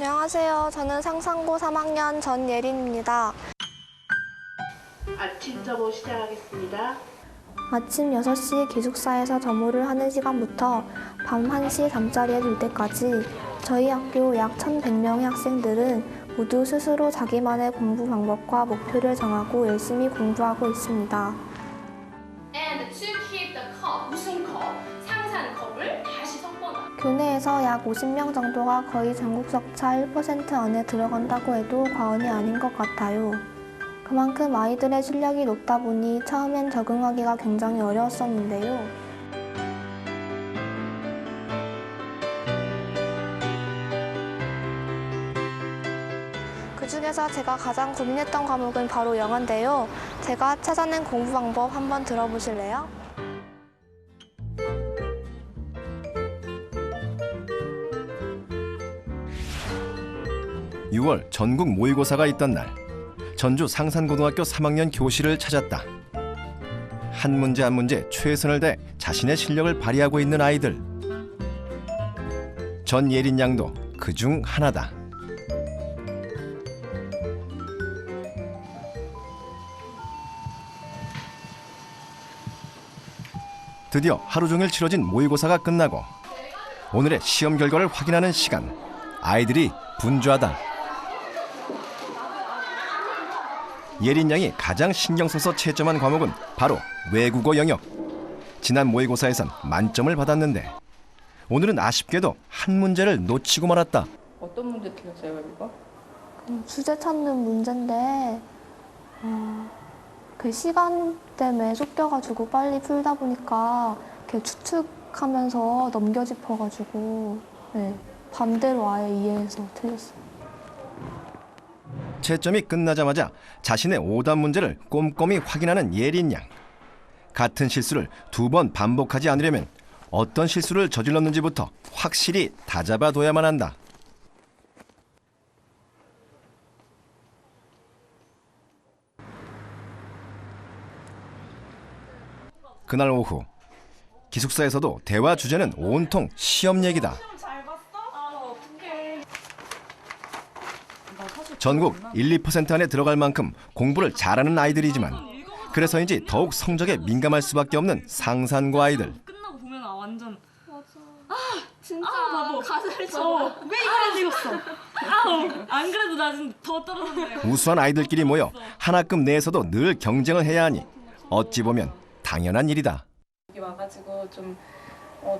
안녕하세요. 저는 상산고 3학년 전예린입니다. 아침 점호 시작하겠습니다. 아침 6시 기숙사에서 점호를 하는 시간부터 밤 1시 잠자리에 들 때까지 저희 학교 약 1,100명의 학생들은 모두 스스로 자기만의 공부 방법과 목표를 정하고 열심히 공부하고 있습니다. And to keep the cup, 무슨 컵? 상산컵을 다시 섞어놔. 교내에서 약 50명 정도가 거의 전국 석차 1% 안에 들어간다고 해도 과언이 아닌 것 같아요. 그만큼 아이들의 실력이 높다 보니 처음엔 적응하기가 굉장히 어려웠었는데요. 그 중에서 제가 가장 고민했던 과목은 바로 영어인데요. 제가 찾아낸 공부 방법 한번 들어보실래요? (6월) 전국 모의고사가 있던 날 전주 상산고등학교 3학년 교실을 찾았다. 한 문제 한 문제 최선을 다해 자신의 실력을 발휘하고 있는 아이들. 전예린 양도 그중 하나다. 드디어 하루 종일 치러진 모의고사가 끝나고 오늘의 시험 결과를 확인하는 시간. 아이들이 분주하다. 예린 양이 가장 신경 써서 채점한 과목은 바로 외국어 영역. 지난 모의고사에선 만점을 받았는데 오늘은 아쉽게도 한 문제를 놓치고 말았다. 어떤 문제 틀렸어요, 외국어? 주제 찾는 문제인데 그 시간 때문에 쫓겨가지고 빨리 풀다 보니까 이렇게 추측하면서 넘겨짚어가지고 반대로 아예 이해해서 틀렸어요. 채점이 끝나자마자 자신의 오답 문제를 꼼꼼히 확인하는 예린 양. 같은 실수를 2번 반복하지 않으려면 어떤 실수를 저질렀는지부터 확실히 다잡아둬야만 한다. 그날 오후 기숙사에서도 대화 주제는 온통 시험 얘기다. 전국 1, 2% 안에 들어갈 만큼 공부를 잘하는 아이들이지만 그래서인지 더욱 성적에 민감할 수밖에 없는 상산고 아이들. 끝나고 보면 완전 진짜 바보. 가사를 쳐. 왜 이걸 읽었어? 안 그래도 나 지금 더 떨어졌네. 우수한 아이들끼리 모여 하나급 내에서도 늘 경쟁을 해야 하니 어찌 보면 당연한 일이다. 여기 와가지고 좀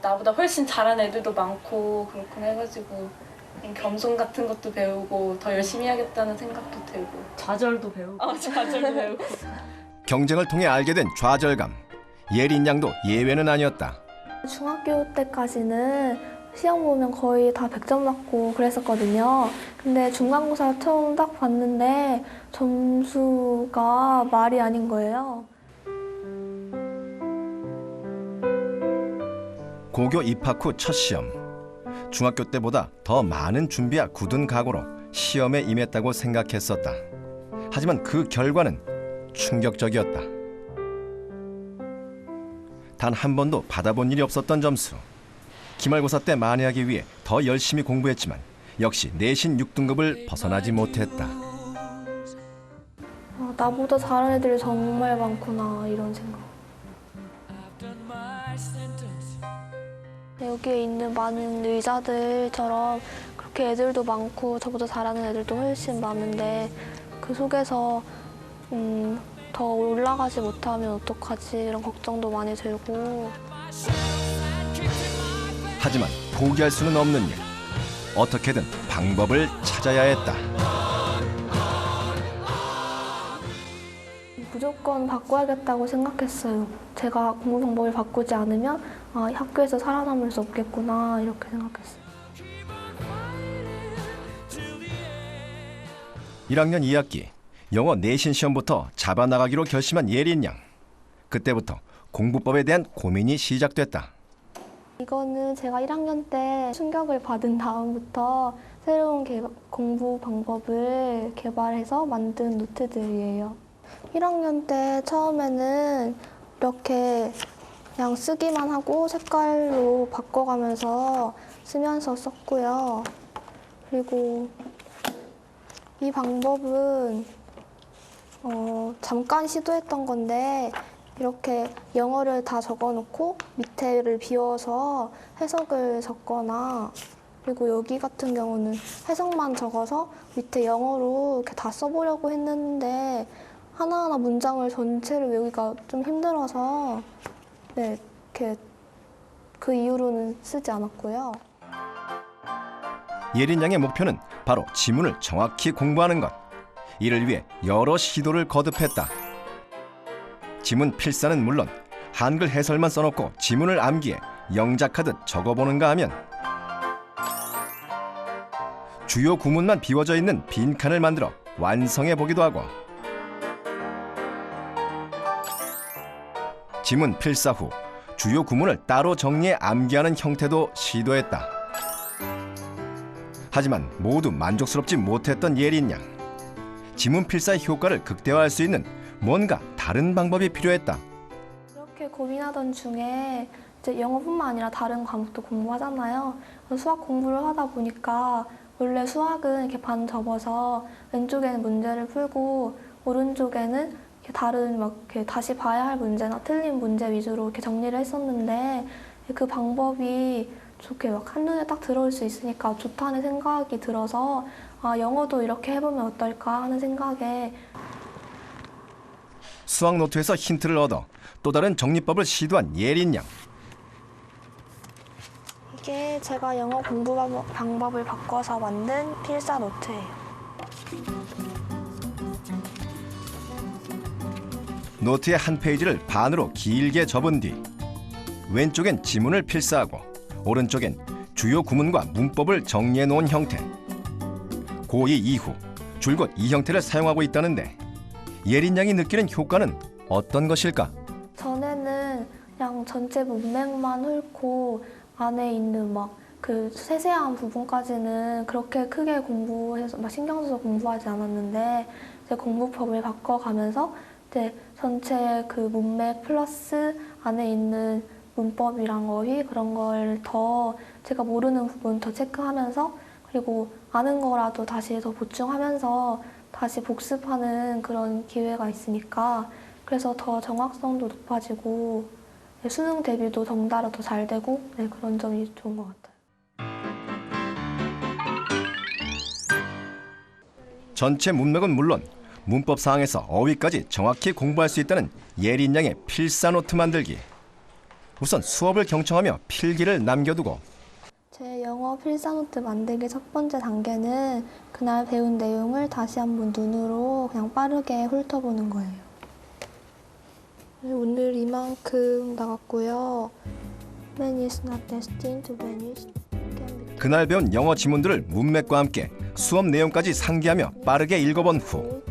나보다 훨씬 잘하는 애들도 많고 그렇군 해가지고 겸손 같은 것도 배우고 더 열심히 해야겠다는 생각도 들고 좌절도 배우고. 자절도 배우고. 경쟁을 통해 알게 된 좌절감. 예린 양도 예외는 아니었다. 중학교 때까지는 시험 보면 거의 다 100점 맞고 그랬었거든요. 근데 중간고사 처음 딱 봤는데 점수가 말이 아닌 거예요. 고교 입학 후 첫 시험. 중학교 때보다 더 많은 준비와 굳은 각오로 시험에 임했다고 생각했었다. 하지만 그 결과는 충격적이었다. 단 한 번도 받아본 일이 없었던 점수. 기말고사 때 만회하기 위해 더 열심히 공부했지만 역시 내신 6등급을 벗어나지 못했다. 나보다 잘하는 애들이 정말 많구나 이런 생각. 여기에 있는 많은 의사들처럼 그렇게 애들도 많고 저보다 잘하는 애들도 훨씬 많은데 그 속에서 더 올라가지 못하면 어떡하지 이런 걱정도 많이 들고. 하지만 포기할 수는 없는 일. 어떻게든 방법을 찾아야 했다. 무조건 바꿔야겠다고 생각했어요. 제가 공부 방법을 바꾸지 않으면 학교에서 살아남을 수 없겠구나 이렇게 생각했어요. 1학년 2학기 영어 내신 시험부터 잡아나가기로 결심한 예린 양. 그때부터 공부법에 대한 고민이 시작됐다. 이거는 제가 1학년 때 충격을 받은 다음부터 새로운 공부 방법을 개발해서 만든 노트들이에요. 1학년 때 처음에는 이렇게 그냥 쓰기만 하고 색깔로 바꿔가면서 쓰면서 썼고요. 그리고 이 방법은 잠깐 시도했던 건데 이렇게 영어를 다 적어놓고 밑에를 비워서 해석을 적거나 그리고 여기 같은 경우는 해석만 적어서 밑에 영어로 이렇게 다 써보려고 했는데 하나하나 문장을 전체를 외우기가 좀 힘들어서 네, 이렇게 그 이후로는 쓰지 않았고요. 예린 양의 목표는 바로 지문을 정확히 공부하는 것. 이를 위해 여러 시도를 거듭했다. 지문 필사는 물론 한글 해설만 써놓고 지문을 암기해 영작하듯 적어보는가 하면 주요 구문만 비워져 있는 빈칸을 만들어 완성해 보기도 하고 지문 필사 후 주요 구문을 따로 정리해 암기하는 형태도 시도했다. 하지만 모두 만족스럽지 못했던 예린 양. 지문 필사의 효과를 극대화할 수 있는 뭔가 다른 방법이 필요했다. 이렇게 고민하던 중에 이제 영어뿐만 아니라 다른 과목도 공부하잖아요. 수학 공부를 하다 보니까 원래 수학은 이렇게 반 접어서 왼쪽에는 문제를 풀고 오른쪽에는 이렇게 다른 막 이렇게 다시 봐야 할 문제나 틀린 문제 위주로 이렇게 정리를 했었는데 그 방법이 좋게 막 한눈에 딱 들어올 수 있으니까 좋다는 생각이 들어서 아, 영어도 이렇게 해보면 어떨까 하는 생각에 수학 노트에서 힌트를 얻어 또 다른 정리법을 시도한 예린 양. 이게 제가 영어 공부 방법을 바꿔서 만든 필사 노트예요. 노트의 한 페이지를 반으로 길게 접은 뒤 왼쪽엔 지문을 필사하고 오른쪽엔 주요 구문과 문법을 정리해 놓은 형태. 고2 이후 줄곧 이 형태를 사용하고 있다는데 예린 양이 느끼는 효과는 어떤 것일까? 전에는 그냥 전체 문맥만 훑고 안에 있는 막 그 세세한 부분까지는 그렇게 크게 공부해서 막 신경 써서 공부하지 않았는데 이제 공부법을 바꿔가면서 이제 전체 그 문맥 플러스 안에 있는 문법이랑 어휘 그런 걸 더 제가 모르는 부분 더 체크하면서 그리고 아는 거라도 다시 더 보충하면서 다시 복습하는 그런 기회가 있으니까 그래서 더 정확성도 높아지고 수능 대비도 덩달아 더 잘 되고 네, 그런 점이 좋은 것 같아요. 전체 문맥은 물론 문법 사항에서 어휘까지 정확히 공부할 수 있다는 예린 양의 필사 노트 만들기. 우선 수업을 경청하며 필기를 남겨두고 제 영어 필사노트 만들기 첫 번째 단계는 그날 배운 내용을 다시 한번 눈으로 그냥 빠르게 훑어보는 거예요. 오늘 이만큼 나갔고요. Man is not destined to vanish. 그날 배운 영어 지문들을 문맥과 함께 수업 내용까지 상기하며 빠르게 읽어본 후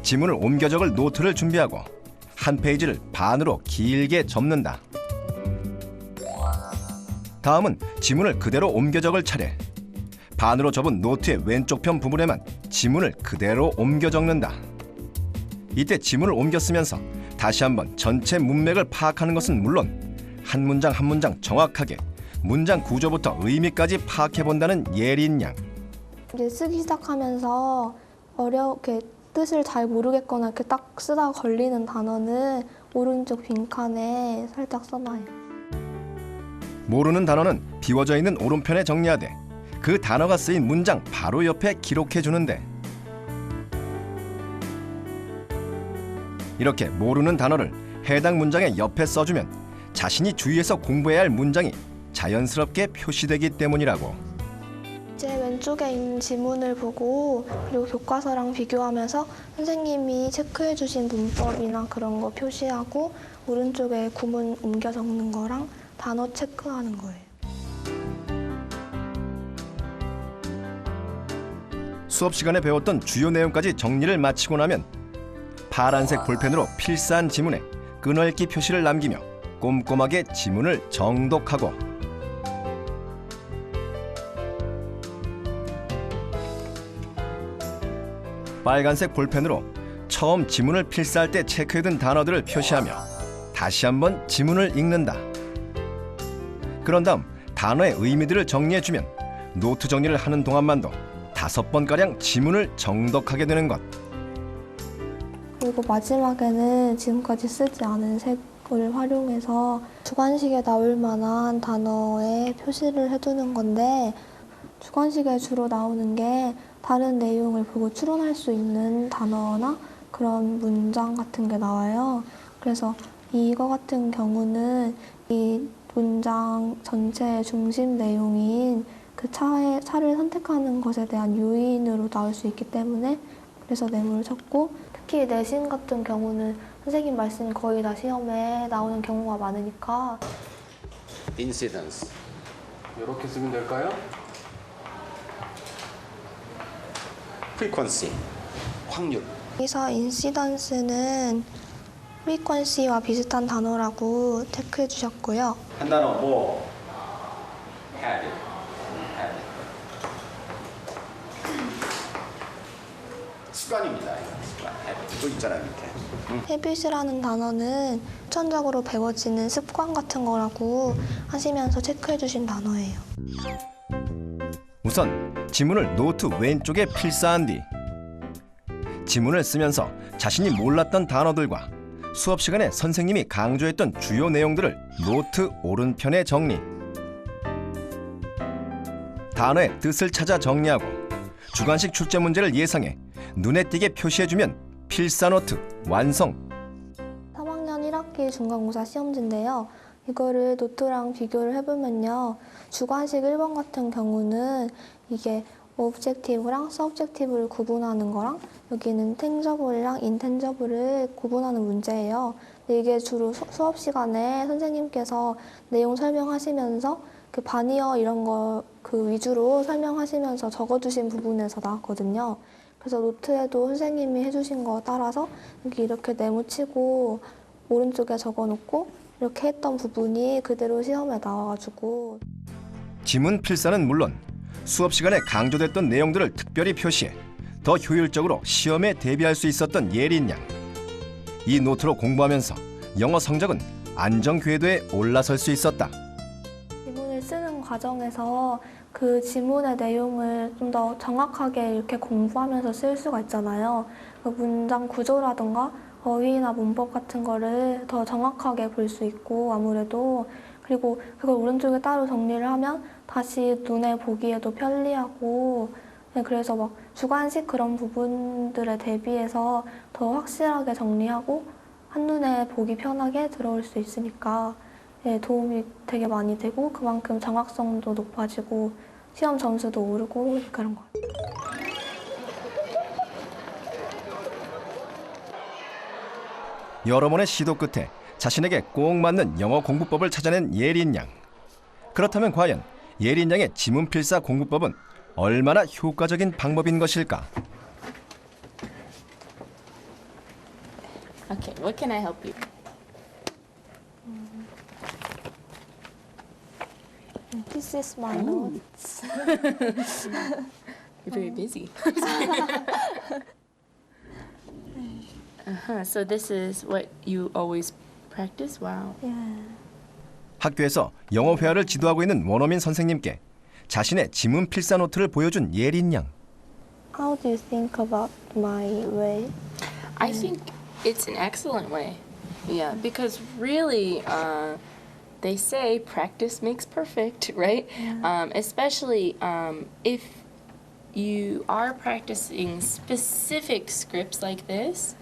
지문을 옮겨 적을 노트를 준비하고 한 페이지를 반으로 길게 접는다. 다음은 지문을 그대로 옮겨 적을 차례. 반으로 접은 노트의 왼쪽 편 부분에만 지문을 그대로 옮겨 적는다. 이때 지문을 옮겨 쓰면서 다시 한번 전체 문맥을 파악하는 것은 물론 한 문장 한 문장 정확하게 문장 구조부터 의미까지 파악해본다는 예린 양. 이제 쓰기 시작하면서 어렵게 뜻을 잘 모르겠거나 이렇게 딱 쓰다가 걸리는 단어는 오른쪽 빈칸에 살짝 써놔요. 모르는 단어는 비워져 있는 오른편에 정리하되 그 단어가 쓰인 문장 바로 옆에 기록해주는데 이렇게 모르는 단어를 해당 문장의 옆에 써주면 자신이 주위에서 공부해야 할 문장이 자연스럽게 표시되기 때문이라고. 이제 왼쪽에 있는 지문을 보고 그리고 교과서랑 비교하면서 선생님이 체크해 주신 문법이나 그런 거 표시하고 오른쪽에 구문 옮겨 적는 거랑 단어 체크하는 거예요. 수업 시간에 배웠던 주요 내용까지 정리를 마치고 나면 파란색 볼펜으로 필사한 지문에 끊어읽기 표시를 남기며 꼼꼼하게 지문을 정독하고 빨간색 볼펜으로 처음 지문을 필사할 때 체크해둔 단어들을 표시하며 다시 한번 지문을 읽는다. 그런 다음 단어의 의미들을 정리해주면 노트 정리를 하는 동안만도 5번가량 지문을 정독하게 되는 것. 그리고 마지막에는 지금까지 쓰지 않은 색을 활용해서 주관식에 나올 만한 단어에 표시를 해두는 건데, 주관식에 주로 나오는 게 다른 내용을 보고 추론할 수 있는 단어나 그런 문장 같은 게 나와요. 그래서 이거 같은 경우는 이 문장 전체의 중심 내용인 그 차를 선택하는 것에 대한 요인으로 나올 수 있기 때문에 그래서 네모를 쳤고, 특히 내신 같은 경우는 선생님 말씀 거의 다 시험에 나오는 경우가 많으니까 incidence 이렇게 쓰면 될까요? frequency 확률. 여기서 인시던스는 프리퀀시와 비슷한 단어라고 체크해 주셨고요. 한 단어 뭐 habit. 습관입니다. 습관. habit. 또 있잖아요 밑에. 헤빗이라는 단어는 후천적으로 배워지는 습관 같은 거라고 하시면서 체크해 주신 단어예요. 우선 지문을 노트 왼쪽에 필사한 뒤 지문을 쓰면서 자신이 몰랐던 단어들과 수업 시간에 선생님이 강조했던 주요 내용들을 노트 오른편에 정리. 단어의 뜻을 찾아 정리하고 주관식 출제 문제를 예상해 눈에 띄게 표시해주면 필사 노트 완성. 3학년 1학기 중간고사 시험지인데요. 이거를 노트랑 비교를 해보면요. 주관식 1번 같은 경우는 이게 오브젝티브랑 서브젝티브를 구분하는 거랑 여기는 탱저블이랑 인탱저블을 구분하는 문제예요. 근데 이게 주로 수업 시간에 선생님께서 내용 설명하시면서 그 바니어 이런 거 그 위주로 설명하시면서 적어두신 부분에서 나왔거든요. 그래서 노트에도 선생님이 해주신 거 따라서 여기 이렇게 네모치고 오른쪽에 적어놓고 이렇게 했던 부분이 그대로 시험에 나와가지고. 지문 필사는 물론 수업 시간에 강조됐던 내용들을 특별히 표시해 더 효율적으로 시험에 대비할 수 있었던 예린 양. 이 노트로 공부하면서 영어 성적은 안정 궤도에 올라설 수 있었다. 지문을 쓰는 과정에서 그 지문의 내용을 좀 더 정확하게 이렇게 공부하면서 쓸 수가 있잖아요. 그 문장 구조라든가 어휘나 문법 같은 거를 더 정확하게 볼 수 있고 아무래도 그리고 그걸 오른쪽에 따로 정리를 하면 다시 눈에 보기에도 편리하고 그래서 막 주관식 그런 부분들에 대비해서 더 확실하게 정리하고 한눈에 보기 편하게 들어올 수 있으니까 도움이 되게 많이 되고 그만큼 정확성도 높아지고 시험 점수도 오르고 그런 것 같아요. 여러 번의 시도 끝에 자신에게 꼭 맞는 영어 공부법을 찾아낸 예린 양. 그렇다면 과연 예린 양의 지문 필사 공부법은 얼마나 효과적인 방법인 것일까? Okay, what can I help you? This is my notes. You're very busy. So this is what you always practice? Wow. Yeah. 학교에서 영어 회화를 지도하고 있는 원어민 선생님께 자신의 지문 필사 노트를 보여준 예린 양. How do you think about my way? I think it's an excellent way. Yeah, because really, they say practice makes perfect, right? Especially if you are practicing specific scripts like this.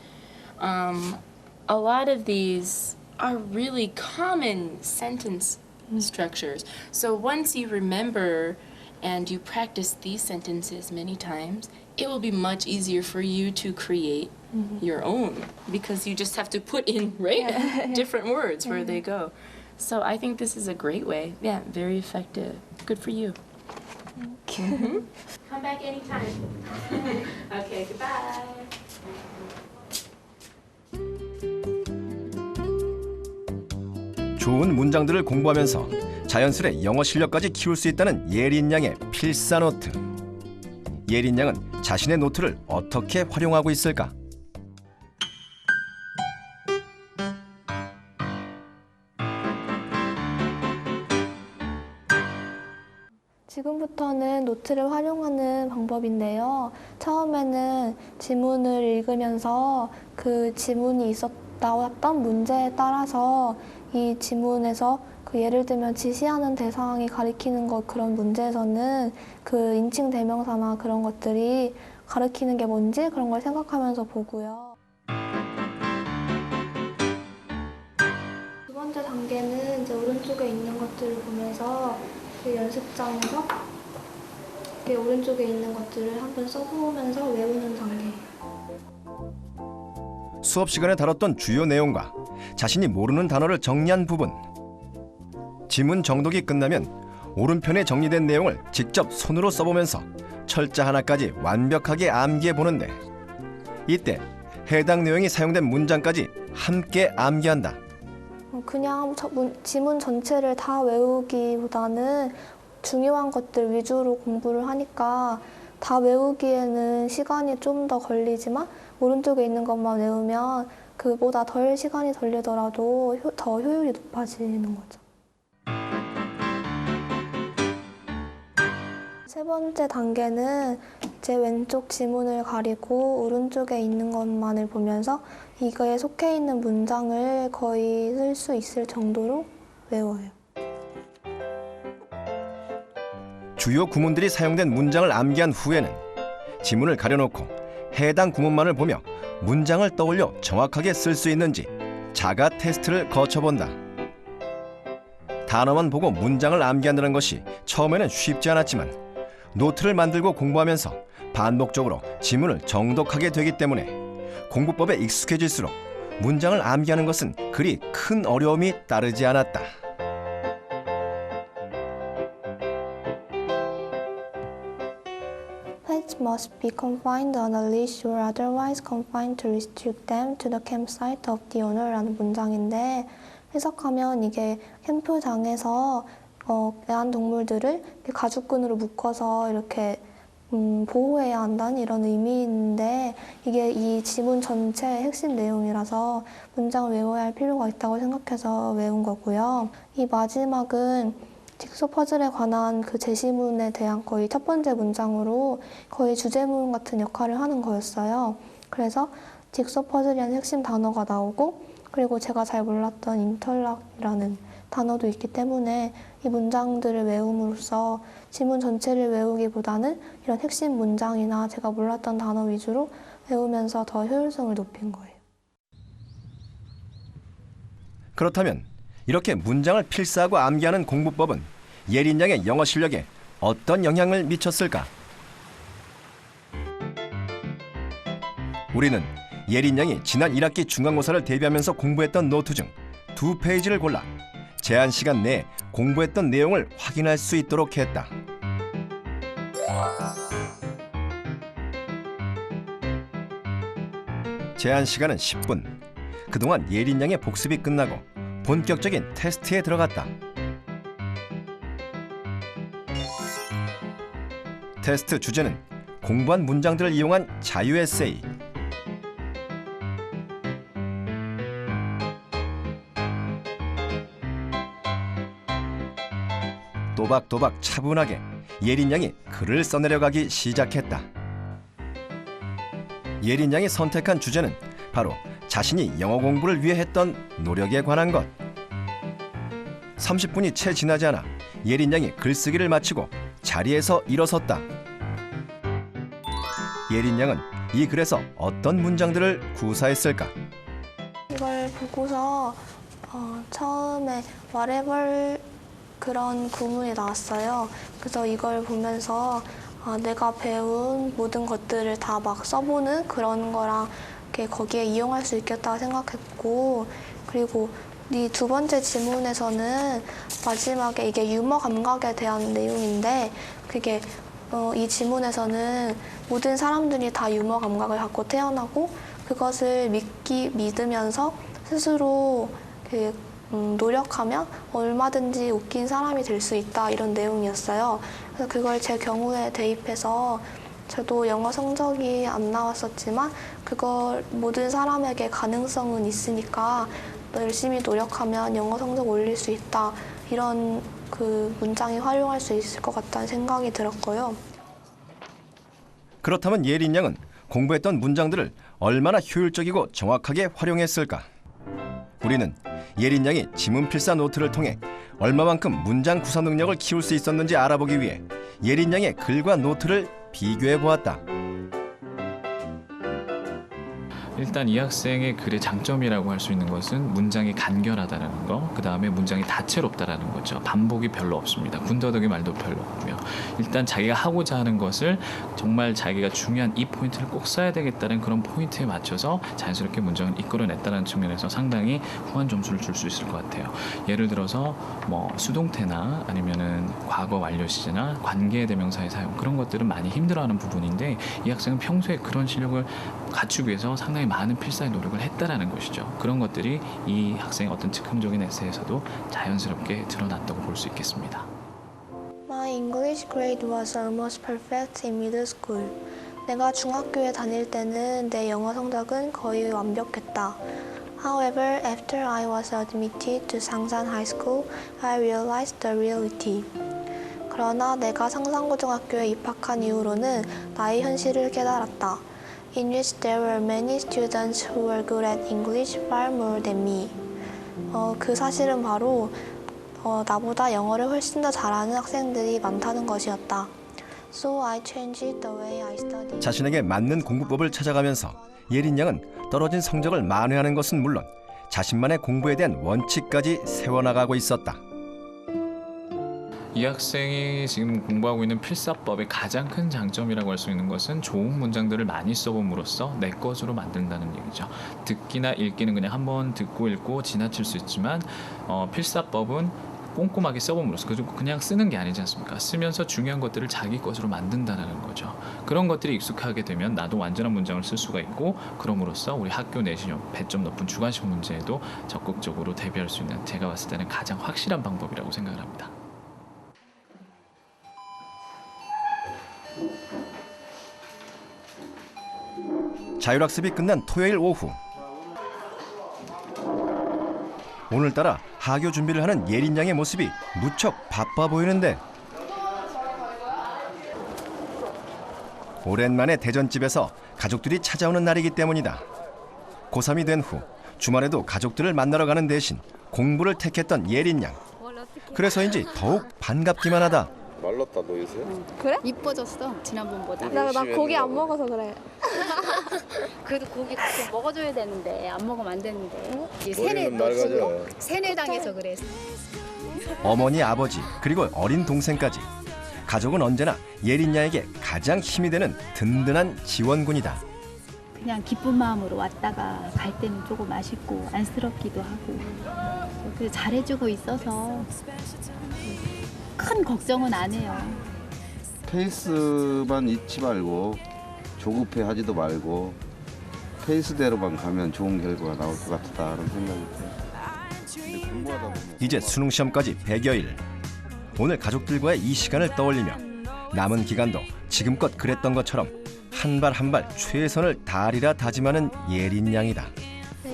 A lot of these are really common sentence structures. So once you remember and you practice these sentences many times, it will be much easier for you to create your own because you just have to put in different words where they go. So I think this is a great way. Yeah, very effective. Good for you. Come back anytime. Okay, goodbye. 좋은 문장들을 공부하면서 자연스레 영어 실력까지 키울 수 있다는 예린 양의 필사 노트. 예린 양은 자신의 노트를 어떻게 활용하고 있을까? 지금부터는 노트를 활용하는 방법인데요. 처음에는 지문을 읽으면서 그 지문이 나왔던 문제에 따라서 이 지문에서 그 예를 들면 지시하는 대상이 가리키는 그런 문제에서는 그 인칭 대명사나 그런 것들이 가리키는 게 뭔지 그런 걸 생각하면서 보고요. 두 번째 단계는 이제 오른쪽에 있는 것들을 보면서 그 연습장에서 이렇게 오른쪽에 있는 것들을 한번 써보면서 외우는 단계예요. 수업 시간에 다뤘던 주요 내용과 자신이 모르는 단어를 정리한 부분. 지문 정독이 끝나면 오른편에 정리된 내용을 직접 손으로 써보면서 철자 하나까지 완벽하게 암기해 보는데 이때 해당 내용이 사용된 문장까지 함께 암기한다. 그냥 지문 전체를 다 외우기보다는 중요한 것들 위주로 공부를 하니까 다 외우기에는 시간이 좀 더 걸리지만 오른쪽에 있는 것만 외우면 그보다 덜 시간이 걸리더라도 더 효율이 높아지는 거죠. 세 번째 단계는 이제 왼쪽 지문을 가리고 오른쪽에 있는 것만을 보면서 이거에 속해 있는 문장을 거의 쓸 수 있을 정도로 외워요. 주요 구문들이 사용된 문장을 암기한 후에는 지문을 가려놓고 해당 구문만을 보며 문장을 떠올려 정확하게 쓸 수 있는지 자가 테스트를 거쳐본다. 단어만 보고 문장을 암기한다는 것이 처음에는 쉽지 않았지만 노트를 만들고 공부하면서 반복적으로 지문을 정독하게 되기 때문에 공부법에 익숙해질수록 문장을 암기하는 것은 그리 큰 어려움이 따르지 않았다. Pets must be confined on a leash or otherwise confined to restrict them to the campsite of the owner라는 문장인데 해석하면 이게 캠프장에서 애완동물들을 가죽끈으로 묶어서 이렇게 보호해야 한다는 이런 의미인데 이게 이 지문 전체의 핵심 내용이라서 문장을 외워야 할 필요가 있다고 생각해서 외운 거고요. 이 마지막은 직소 퍼즐에 관한 그 제시문에 대한 거의 첫 번째 문장으로 거의 주제문 같은 역할을 하는 거였어요. 그래서 직소 퍼즐이라는 핵심 단어가 나오고 그리고 제가 잘 몰랐던 인터락이라는 단어도 있기 때문에 이 문장들을 외움으로써 지문 전체를 외우기보다는 이런 핵심 문장이나 제가 몰랐던 단어 위주로 외우면서 더 효율성을 높인 거예요. 그렇다면 이렇게 문장을 필사하고 암기하는 공부법은 예린 양의 영어 실력에 어떤 영향을 미쳤을까? 우리는 예린 양이 지난 1학기 중간고사를 대비하면서 공부했던 노트 중 2페이지를 골라 제한 시간 내에 공부했던 내용을 확인할 수 있도록 했다. 제한 시간은 10분. 그동안 예린 양의 복습이 끝나고 본격적인 테스트에 들어갔다. 테스트 주제는 공부한 문장들을 이용한 자유 에세이. 또박또박 차분하게 예린 양이 글을 써내려가기 시작했다. 예린 양이 선택한 주제는 바로 자신이 영어 공부를 위해 했던 노력에 관한 것. 30분이 채 지나지 않아 예린 양이 글쓰기를 마치고 자리에서 일어섰다. 예린 양은 이 글에서 어떤 문장들을 구사했을까? 이걸 보고서 처음에 whatever 그런 구문이 나왔어요. 그래서 이걸 보면서 내가 배운 모든 것들을 다 막 써보는 그런 거랑 이렇게 거기에 이용할 수 있겠다 생각했고 그리고 이 두 번째 지문에서는 마지막에 이게 유머 감각에 대한 내용인데 그게 이 지문에서는 모든 사람들이 다 유머 감각을 갖고 태어나고 그것을 믿으면서 스스로 노력하면 얼마든지 웃긴 사람이 될 수 있다 이런 내용이었어요. 그래서 그걸 제 경우에 대입해서 저도 영어 성적이 안 나왔었지만 그걸 모든 사람에게 가능성은 있으니까 열심히 노력하면 영어 성적 올릴 수 있다 이런 그 문장이 활용할 수 있을 것 같다는 생각이 들었고요. 그렇다면 예린 양은 공부했던 문장들을 얼마나 효율적이고 정확하게 활용했을까? 우리는 예린 양이 지문필사 노트를 통해 얼마만큼 문장 구사 능력을 키울 수 있었는지 알아보기 위해 예린 양의 글과 노트를 비교해 보았다. 일단 이 학생의 글의 장점이라고 할 수 있는 것은 문장이 간결하다는 거, 그 다음에 문장이 다채롭다라는 거죠. 반복이 별로 없습니다. 군더더기 말도 별로 없고요. 일단 자기가 하고자 하는 것을 정말 자기가 중요한 이 포인트를 꼭 써야 되겠다는 그런 포인트에 맞춰서 자연스럽게 문장을 이끌어냈다는 측면에서 상당히 후한 점수를 줄 수 있을 것 같아요. 예를 들어서 뭐 수동태나 아니면은 과거 완료 시제나 관계 대명사의 사용, 그런 것들은 많이 힘들어하는 부분인데 이 학생은 평소에 그런 실력을 갖추기 위해서 상당히 많은 필사의 노력을 했다라는 것이죠. 그런 것들이 이 학생의 어떤 즉흥적인 에세이에서도 자연스럽게 드러났다고 볼 수 있겠습니다. My English grade was almost perfect in middle school. 내가 중학교에 다닐 때는 내 영어 성적은 거의 완벽했다. However, after I was admitted to Sangsan High School, I realized the reality. 그러나 내가 상산고등학교에 입학한 이후로는 나의 현실을 깨달았다. In which there were many students who were good at English far more than me. 그 사실은 바로 나보다 영어를 훨씬 더 잘하는 학생들이 많다는 것이었다. So I changed the way I studied. 자신에게 맞는 공부법을 찾아가면서 예린 양은 떨어진 성적을 만회하는 것은 물론 자신만의 공부에 대한 원칙까지 세워나가고 있었다. 이 학생이 지금 공부하고 있는 필사법의 가장 큰 장점이라고 할 수 있는 것은 좋은 문장들을 많이 써봄으로써 내 것으로 만든다는 얘기죠. 듣기나 읽기는 그냥 한번 듣고 읽고 지나칠 수 있지만 필사법은 꼼꼼하게 써봄으로써 그냥 쓰는 게 아니지 않습니까? 쓰면서 중요한 것들을 자기 것으로 만든다는 거죠. 그런 것들이 익숙하게 되면 나도 완전한 문장을 쓸 수가 있고, 그럼으로써 우리 학교 내신 100점 높은 주관식 문제에도 적극적으로 대비할 수 있는, 제가 봤을 때는 가장 확실한 방법이라고 생각을 합니다. 자율학습이 끝난 토요일 오후, 오늘따라 하교 준비를 하는 예린 양의 모습이 무척 바빠 보이는데, 오랜만에 대전집에서 가족들이 찾아오는 날이기 때문이다. 고3이 된 후 주말에도 가족들을 만나러 가는 대신 공부를 택했던 예린 양. 그래서인지 더욱 반갑기만 하다. 말랐다 너 요새? 그래? 이뻐졌어 지난번보다. 나 고기 안 먹어서 그래. 그래도 고기 가끔 먹어줘야 되는데 안 먹으면 안 되는데. 머리는 맑아져. 세뇌당해서 그래. 어머니, 아버지, 그리고 어린 동생까지 가족은 언제나 예린 양에게 가장 힘이 되는 든든한 지원군이다. 그냥 기쁜 마음으로 왔다가 갈 때는 조금 아쉽고 안쓰럽기도 하고, 그래서 잘해주고 있어서 큰 걱정은 안 해요. 페이스만 잊지 말고 조급해 하지도 말고 페이스대로만 가면 좋은 결과가 나올 것 같다는 생각이 들어요. 근데 공부하다 보면 이제 수능 시험까지 100여일. 오늘 가족들과의 이 시간을 떠올리며 남은 기간도 지금껏 그랬던 것처럼 한 발 한 발 최선을 다하리라 다짐하는 예린 양이다.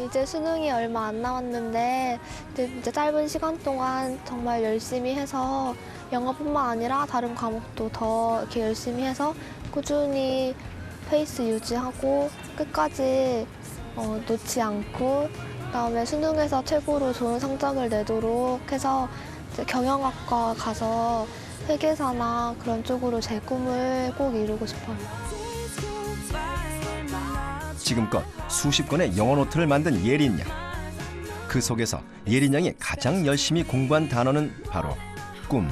이제 수능이 얼마 안 남았는데 이제 짧은 시간 동안 정말 열심히 해서 영어뿐만 아니라 다른 과목도 더 이렇게 열심히 해서 꾸준히 페이스 유지하고 끝까지 놓지 않고, 그다음에 수능에서 최고로 좋은 성적을 내도록 해서 이제 경영학과 가서 회계사나 그런 쪽으로 제 꿈을 꼭 이루고 싶어요. 지금껏 수십 권의 영어 노트를 만든 예린 양. 그 속에서 예린 양이 가장 열심히 공부한 단어는 바로 꿈,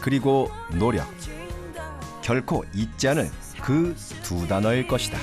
그리고 노력. 결코 잊지 않을 그 두 단어일 것이다.